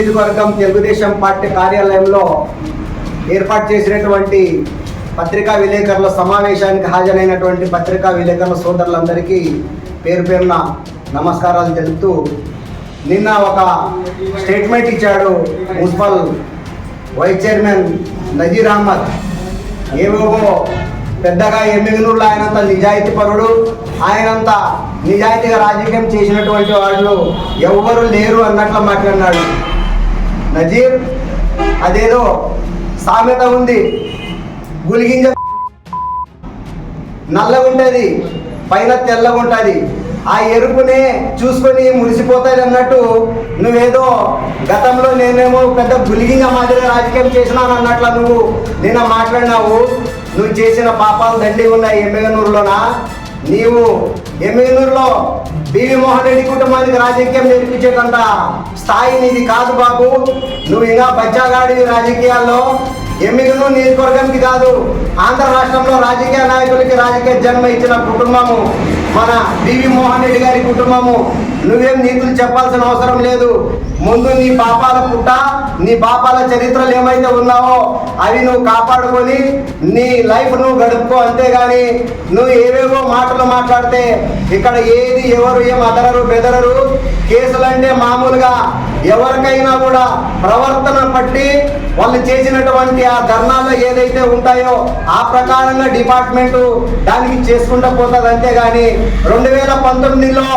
నియోజకవర్గం తెలుగుదేశం పార్టీ కార్యాలయంలో ఏర్పాటు చేసినటువంటి పత్రికా విలేకరుల సమావేశానికి హాజరైనటువంటి పత్రికా విలేకరుల సోదరులందరికీ పేరు పేరున నమస్కారాలు తెలుపుతూ, నిన్న ఒక స్టేట్మెంట్ ఇచ్చాడు municipal vice chairman Nazir Ahmad. ఏవేవో పెద్దగా ఎమ్మిగనూరులో ఆయనంత నిజాయితీ పరుడు, ఆయనంత నిజాయితీగా రాజకీయం చేసినటువంటి వాళ్ళు ఎవ్వరు లేరు అన్నట్లు మాట్లాడినాడు నజీర్. అదేదో సామెత ఉంది, గులిగింజ నల్లగా ఉంటుంది, పైన తెల్లగా ఉంటుంది, ఆ ఎరుపునే చూసుకొని మురిసిపోతుంది అన్నట్టు నువ్వేదో గతంలో నేనేమో పెద్ద గులిగింజ మాదిరిగా రాజకీయం చేసినాను అన్నట్లు నువ్వు నిన్న మాట్లాడినావు. నువ్వు చేసిన పాపాలు దండి ఉన్నాయి ఎమ్మిగనూరులోనా. నీవు ఎమ్మిగనూరులో బివి మోహన్ రెడ్డి కుటుంబానికి రాజకీయం నేర్పించేటంత స్థాయి నీది కాదు బాబు. నువ్వు ఇంకా బచ్చాగాడి రాజకీయాల్లో ఎమ్మిగనూరు నియోజకవర్గానికి కాదు, ఆంధ్ర రాష్ట్రంలో రాజకీయ నాయకులకి రాజకీయ జన్మ ఇచ్చిన కుటుంబము మన బివి మోహన్ రెడ్డి గారి కుటుంబము. నువ్వేం నీతులు చెప్పాల్సిన అవసరం లేదు. ముందు నీ పాపాల పుట్ట, నీ పాపాల చరిత్రలు ఏమైతే ఉన్నావో అవి నువ్వు కాపాడుకొని నీ లైఫ్ నువ్వు గడుపుకో. అంతేగాని నువ్వు ఏవేవో మాటలు మాట్లాడితే ఇక్కడ ఏది ఎవరు ఏం అదరరు బెదరరు. కేసులంటే మామూలుగా ఎవరికైనా కూడా ప్రవర్తన బట్టి వాళ్ళు చేసినటువంటి ఆ ధర్నాల్లో ఏదైతే ఉంటాయో ఆ ప్రకారంగా డిపార్ట్మెంటు దానికి చేసుకుంటూ పోతుంది. అంతేగాని 2019లో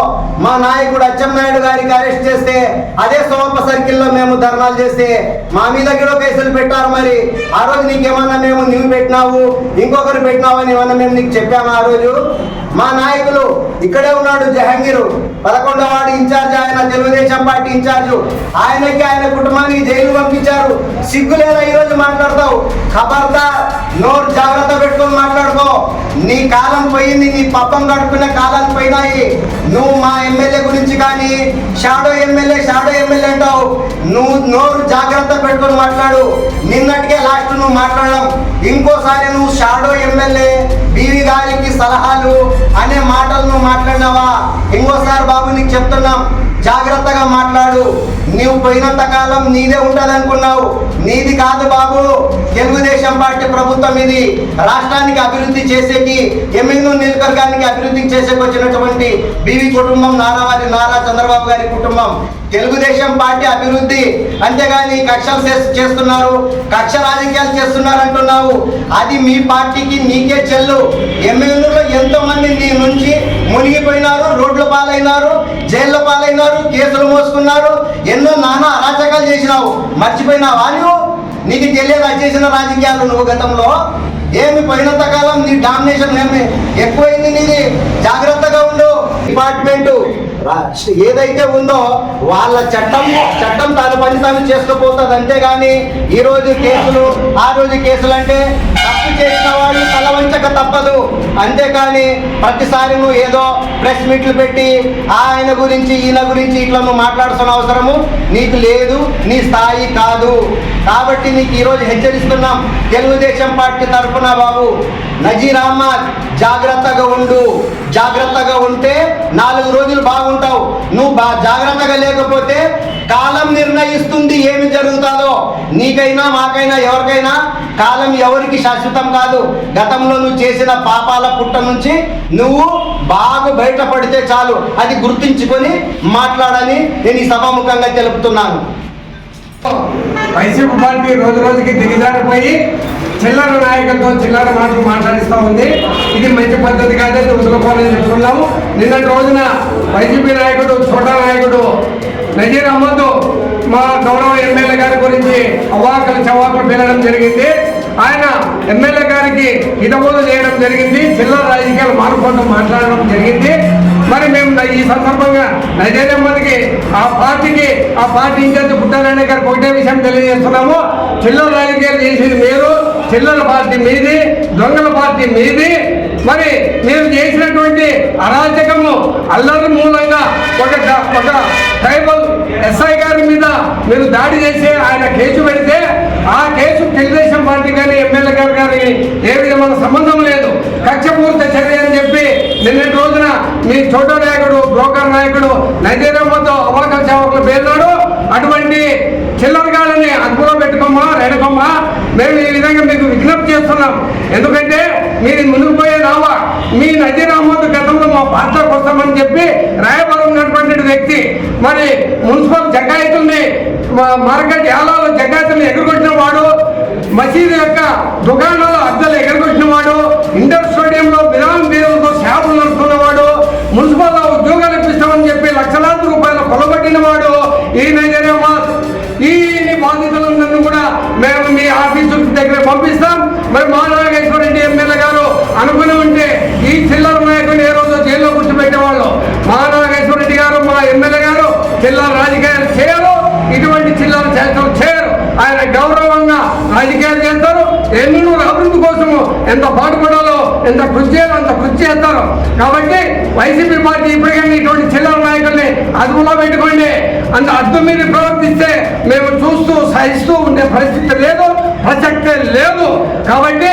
మా నాయకుడు అచ్చెన్నాయుడు గారికి అరెస్ట్ చేస్తే అదే సోమప్ప సర్కిల్లో మేము ధర్నాలు చేస్తే మా మీద కూడా కేసులు పెట్టారు. మరి ఆ రోజు నీకేమన్నా మేము నువ్వు పెట్టినావు ఇంకొకరు పెట్టినావు అని ఏమన్నా మేము నీకు చెప్పాము? ఆ రోజు మా నాయకులు ఇక్కడే ఉన్నాడు జహంగీరు, 11వ వార్డు ఇన్ఛార్జ్, ఆయన తెలుగుదేశం పార్టీ ఇన్ఛార్జు. ఆయనకి ఆయన కుటుంబానికి జైలు పంపించారు. సిగ్గులేదా ఈరోజు మాట్లాడతావు? ఖబర్దార్, నోరు జాగ్రత్త పెట్టుకొని మాట్లాడుకో. నీ కాలం పోయింది, నీ పప్పం గడుపుకునే కాలాలు పోయినాయి. నువ్వు మా ఎమ్మెల్యే గురించి కానీ షాడో ఎమ్మెల్యే అంటావు. నువ్వు నోరు జాగ్రత్త పెట్టుకొని మాట్లాడు. నిన్నటికే లాస్ట్ నువ్వు మాట్లాడడం, ఇంకోసారి నువ్వు షాడో ఎమ్మెల్యే బీవీ గారికి సలహాలు అనే మాటలు నువ్వు మాట్లాడినావా? ఇంకోసారి బాబు నీకు చెప్తున్నాం, జాగ్రత్తగా మాట్లాడు. నీవు పోయినంత కాలం నీదే ఉంటుంది అనుకున్నావు, నీది కాదు బాబు. తెలుగుదేశం పార్టీ ప్రభుత్వం ఇది. రాష్ట్రానికి అభివృద్ధి చేసేకి, ఎమ్మెల్యేలు నియోజకవర్గానికి అభివృద్ధి చేసేకి వచ్చినటువంటి బీవీ కుటుంబం, నారా చంద్రబాబు గారి కుటుంబం. తెలుగుదేశం పార్టీ అభివృద్ధి, అంతేగాని కక్షలు చేస్తున్నారు, కక్ష రాజకీయాలు చేస్తున్నారు అంటున్నావు. అది మీ పార్టీకి నీకే చెల్లు. ఎమ్మెల్యేలో ఎంతో మంది నీ నుంచి మునిగిపోయినారు, రోడ్ల పాలైనారు, జైళ్ళ పాలైనారు, కేసులు మోసుకున్నారు, ఎన్నో నానా అరాచకాలు చేసినావు. మర్చిపోయినావా నువ్వు? నీకు తెలియదా చేసిన రాజకీయాలు? నువ్వు గతంలో ఏమి పోయినంత కాలం నీ డామినేషన్ ఏమి ఎక్కువైంది నీది. జాగ్రత్తగా ఉండు. డిపార్ట్మెంటు ఏదైతే ఉందో వాళ్ళ చట్టం తన పని తాను చేసుకోపోతుంది. అంతేగాని ఈరోజు కేసులు ఆ రోజు కేసులు అంటే తప్పు చేసిన వాళ్ళు తల వంచక తప్పదు. అంతేకాని ప్రతిసారి నువ్వు ఏదో ప్రెస్ మీట్లు పెట్టి ఆయన గురించి ఈయన గురించి ఇట్లా నువ్వు మాట్లాడుతున్న అవసరము నీకు లేదు, నీ స్థాయి కాదు. కాబట్టి నీకు ఈరోజు హెచ్చరిస్తున్నాం తెలుగుదేశం పార్టీ తరఫున బాబు నజీర్ అహ్మద్, జాగ్రత్తగా ఉండు. జాగ్రత్తగా ఉంటే 4 రోజులు బాగుంటావు. నువ్వు జాగ్రత్తగా లేకపోతే కాలం నిర్ణయిస్తుంది ఏమి జరుగుతుందో. నీకైనా మాకైనా ఎవరికైనా కాలం ఎవరికి శాశ్వతం కాదు. గతంలో నువ్వు చేసిన పాపాల పుట్ట నుంచి నువ్వు బాగా బయటపడితే చాలు. అది గుర్తుంచుకొని మాట్లాడని నేను ఈ సభాముఖంగా తెలుపుతున్నాను. వైసీపీ పార్టీ రోజు రోజుకి దిగజారిపోయి చిల్లర నాయకులతో చిల్లర మాటలు మాట్లాడిస్తూ ఉంది. ఇది మంచి పద్ధతి కాదని వదులుకోవాలని చెప్తున్నాము. నిన్నటి రోజున వైసీపీ నాయకుడు, చోటా నాయకుడు నజీర్ అహ్మద్ మా గౌరవ ఎమ్మెల్యే గారి గురించి అవాకులు చవాకులు పేలడం జరిగింది. ఆయన ఎమ్మెల్యే గారికి హితబోధ చేయడం జరిగింది. చిల్లర రాజకీయాలు మానుకోవడం మాట్లాడడం జరిగింది. మరి మేము ఈ సందర్భంగా నజీర్ అహ్మద్కి ఆ పార్టీ ఇన్ఛార్జ్ పుట్టారాయణ గారికి ఒకటే విషయం తెలియజేస్తున్నాము. చిల్లర రాజకీయాలు చేసేది మీరు, చిల్లర పార్టీ మీది, దొంగల పార్టీ మీది. మరి మీరు చేసినటువంటి అరాచకము అల్లరి మూలంగా ఒక ట్రైబల్ ఎస్ఐ గారి మీద మీరు దాడి చేసి ఆయన కేసు పెడితే ఆ కేసు తెలుగుదేశం పార్టీ కానీ ఎమ్మెల్యే గారు కానీ ఏ విధమైన సంబంధం లేదు, కక్షపూరిత చర్య అని చెప్పి నిన్నటి రోజున మీ చోటా నాయకుడు, బ్రోకర్ నాయకుడు నజీర్ అహ్మద్ అవాకల సేవకులు పేర్నాడు. అటువంటి చిల్లరగాళ్ళని అదుపులో పెట్టుకోమ్మా రెడకమ్మా. మేము ఈ విధంగా మీకు విజ్ఞప్తి చేస్తున్నాం. ఎందుకంటే మీరు ముందుకు పోయే రావా మీ నజీర్ అహ్మద్ గతంలో మా పార్టీకి వస్తామని చెప్పి రాయబారం ఉన్నటువంటి వ్యక్తి మరి మున్సిపల్ జగ్గాయితుల్ని మార్కెట్ ఏలాలో జగ్గాయితుల్ని ఎగురగొట్టిన వాడు, మసీదు యొక్క దుకాణాలు అద్దెలు ఎగరగొట్టిన వాడు, ఇంటర్ స్టేడియంలో బిరాన్ బీరులతో షాపులు నడుపుతున్నవాడు, మున్సిపల్లో ఉద్యోగాలు ఇప్పిస్తామని చెప్పి లక్షలాది రూపాయలు కొలగొట్టిన వాడు ఈ నజీర్ అహ్మద్. ఈ బాధితులందరినీ కూడా మేము మీ ఆఫీసు దగ్గర పంపిస్తాం. మరి మా నాగేశ్వర రెడ్డి ఎమ్మెల్యే గారు అనుకుని ఉంటే ఈ చిల్లర నాయకుని ఏ రోజు జైల్లో కూర్చోబెట్టేవాళ్ళు. మా నాగేశ్వర రెడ్డి గారు మా ఎమ్మెల్యే గారు చిల్లర రాజకీయాలు చేయరు, ఇటువంటి చిల్లర చేష్టలు చేయరు. ఆయన గౌరవంగా రాజకీయాలు చేస్తారు. ఎన్నో అభివృద్ధి కోసము ఎంత పాటుపడాలో ఎంత కృషి చేయాలో అంత కృషి చేస్తారు. కాబట్టి వైసీపీ పార్టీ ఇప్పటికైనా ఇటువంటి చిల్లర నాయకుల్ని అదుపులో పెట్టుకోండి. అంత అద్దు మీరు ప్రవర్తిస్తే మేము చూస్తూ సహిస్తూ ఉండే పరిస్థితి లేదు, ప్రసక్తే లేదు. కాబట్టి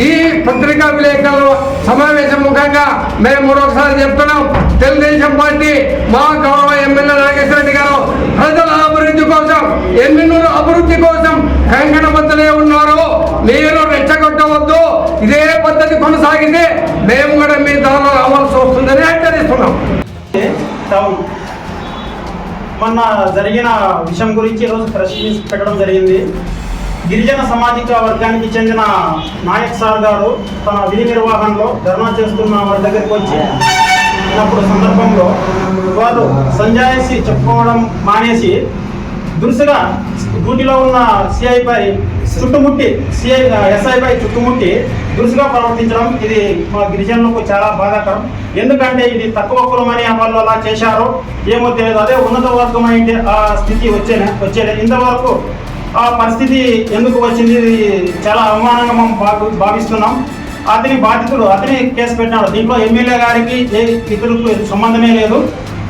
ఈ పత్రికా విలేకరుల సమావేశం ముఖంగా మేము మరొకసారి చెప్తున్నాం, తెలుగుదేశం పార్టీ మా గౌరవ ఎమ్మెల్యే నాగేశ్వర రెడ్డి గారు ప్రజల అభివృద్ధి కోసం ఎమ్మెల్యేల అభివృద్ధి కోసం కంకణబద్ధులే ఉన్నారు. మీరు రెచ్చగొట్టవద్దు. ఇదే పద్ధతి కొనసాగితే మేము కూడా మీ దారిలో రావాల్సి వస్తుందని హెచ్చరిస్తున్నాం. మొన్న జరిగిన విషయం గురించి ఈరోజు ప్రెస్ మీట్ పెట్టడం జరిగింది. గిరిజన సామాజిక వర్గానికి చెందిన నాయక్ సార్ గారు తన విధి నిర్వహణలో ధర్నా చేస్తున్న వారి దగ్గరికి వచ్చి అప్పుడు సందర్భంలో వారు సంజాయిషి చెప్పుకోవడం మానేసి దురుసుగా డ్యూటీలో ఉన్న సిఐపై చుట్టుముట్టి ఎస్ఐపై చుట్టుముట్టి దురుసుగా ప్రవర్తించడం ఇది మా గిరిజనులకు చాలా బాధాకరం. ఎందుకంటే ఇది తక్కువ కులమని వాళ్ళు అలా చేశారో ఏమో తెలియదు. అదే ఉన్నత వర్గం అయితే ఆ స్థితి వచ్చేది. ఇంతవరకు ఆ పరిస్థితి ఎందుకు వచ్చింది చాలా అవమానంగా మనం భావిస్తున్నాం. అతని బాధితుడు అతని కేసు పెట్టినాడు. దీంట్లో ఎమ్మెల్యే గారికి ఇతరులకు సంబంధమే లేదు.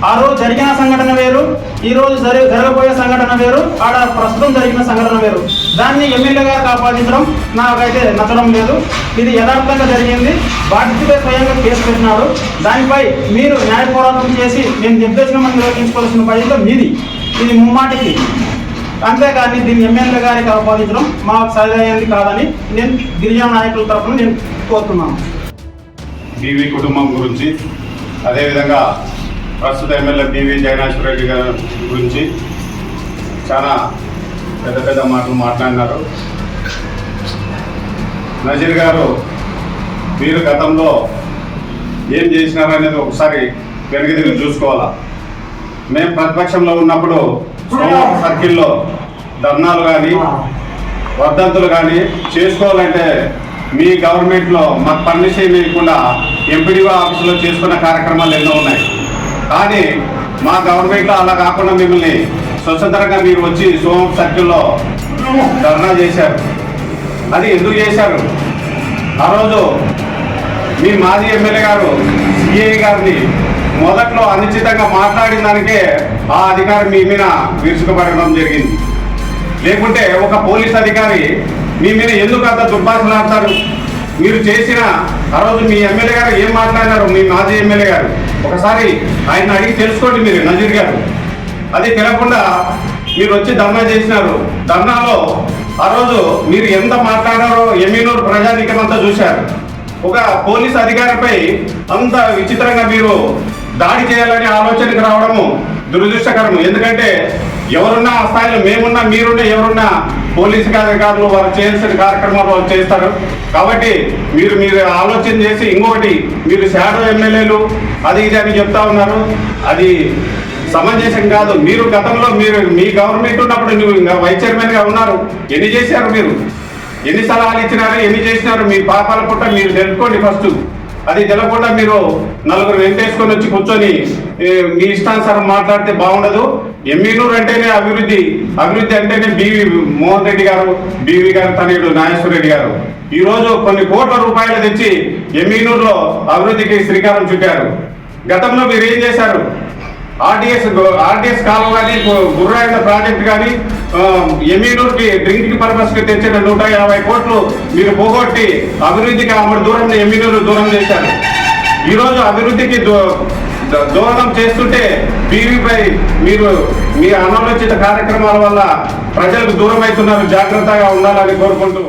ఆ రోజు జరిగిన సంఘటన వేరు, ఈ రోజు జరగబోయే సంఘటన వేరు, ఆడ ప్రస్తుతం జరిగిన సంఘటన వేరు. దాన్ని ఎమ్మెల్యే గారికి ఆపాదించడం నాకైతే నచ్చడం లేదు. ఇది యథార్థంగా జరిగింది. బాధితుడే స్వయంగా కేసు పెట్టినాడు. దానిపై మీరు న్యాయ పోరాటం చేసి మేము నిర్దేశనం నిర్వహించుకోవాల్సిన బాధ్యత మీది. ఇది ముమ్మాటికి. అంతేకాని దీన్ని ఎమ్మెల్యే గారికి ఆపాదించడం మాకు సరైనది కాదని నేను గిరిజన నాయకుల తరఫున నేను కోరుతున్నాను. బీవీ కుటుంబం గురించి, అదేవిధంగా ప్రస్తుత ఎమ్మెల్యే బీవీ జగన్నాథ్ రెడ్డి గారి గురించి చాలా పెద్ద పెద్ద మాటలు మాట్లాడినారు. నజీర్ గారు మీరు గతంలో ఏం చేసినారనేది ఒకసారి వెనక్కి తిరిగి చూసుకోవాలా. మేము ప్రతిపక్షంలో ఉన్నప్పుడు సోమవారం సర్కిల్లో ధర్నాలు కానీ వర్ధంతులు కానీ చేసుకోవాలంటే మీ గవర్నమెంట్లో మాకు పర్మిషన్ ఇవ్వకుండా ఎంపీడీఓ ఆఫీసులో చేసుకున్న కార్యక్రమాలు ఎన్నో ఉన్నాయి. కానీ మా గవర్నమెంట్లో అలా కాకుండా మిమ్మల్ని స్వతంత్రంగా మీరు వచ్చి సోమవారం సర్కిల్లో ధర్నా చేశారు. అది ఎందుకు చేశారు? ఆ రోజు మీ మాజీ ఎమ్మెల్యే గారు సిఐ గారిని మొదట్లో అనుచితంగా మాట్లాడిన దానికే ఆ అధికారి మీ మీద విరుచుకుపడడం జరిగింది. లేకుంటే ఒక పోలీస్ అధికారి మీ మీద ఎందుకు అంత దుర్భాషలాడతారు? మీరు చేసిన ఆ రోజు మీ ఎమ్మెల్యే గారు ఏం మాట్లాడినారు, మీ మాజీ ఎమ్మెల్యే గారు ఒకసారి ఆయన అడిగి తెలుసుకోండి మీరు నజీర్ గారు. అది తెలియకుండా మీరు వచ్చి ధర్నా చేసినారు. ధర్నాలో ఆ రోజు మీరు ఎంత మాట్లాడారో ఎమ్మెల్యేలు ప్రజానీకం అంతా చూశారు. ఒక పోలీస్ అధికారిపై అంత విచిత్రంగా మీరు దాడి చేయాలనే ఆలోచనకు రావడము దురదృష్టకరము. ఎందుకంటే ఎవరున్నా ఆ స్థాయిలో మేమున్నా మీరున్నా ఎవరున్నా పోలీసు అధికారులు వారు చేయాల్సిన కార్యక్రమాలు వాళ్ళు చేస్తారు. కాబట్టి మీరు ఆలోచన చేసి ఇంకొకటి మీరు షాడో ఎమ్మెల్యేలు అది ఇది అని చెప్తా ఉన్నారు. అది సమంజసం కాదు. మీరు గతంలో మీ గవర్నమెంట్ ఉన్నప్పుడు నువ్వు ఇంకా వైస్ చైర్మన్గా ఉన్నారు. ఎన్ని చేశారు? మీరు ఎన్ని సలహాలు ఇచ్చినారు, ఎన్ని చేసినారు? మీ పాపాల పుట్ట మీరు తెలుసుకోండి ఫస్ట్. అది తెలకుండా మీరు నలుగురు వెంటేసుకొని వచ్చి కూర్చొని మీ ఇష్టానుసారం మాట్లాడితే బాగుండదు. ఎమ్మెల్యూరు అంటేనే అభివృద్ధి అంటేనే బీవీ మోహన్ రెడ్డి గారు, బీవీ గారు తనయుడు నాగేశ్వర రెడ్డి గారు ఈరోజు కొన్ని కోట్ల రూపాయలు తెచ్చి ఎమ్మెల్యూరులో అభివృద్ధికి శ్రీకారం చుట్టారు. గతంలో మీరు ఏం చేశారు? ఆర్డిఎస్ కాలువ కానీ గుర్రాయిన ప్రాజెక్ట్ కానీ ఎమ్మెల్యూరుకి డ్రింకింగ్ పర్పస్కి తెచ్చిన 150 కోట్లు మీరు పోగొట్టి అభివృద్ధికి ఆమె దూరం ఎమ్మెల్యూరు దూరం చేశారు. ఈరోజు అభివృద్ధికి దూరం చేస్తుంటే టీవీపై మీరు మీ అనాలోచిత కార్యక్రమాల వల్ల ప్రజలకు దూరం అవుతున్నారు, జాగ్రత్తగా ఉండాలని కోరుకుంటూ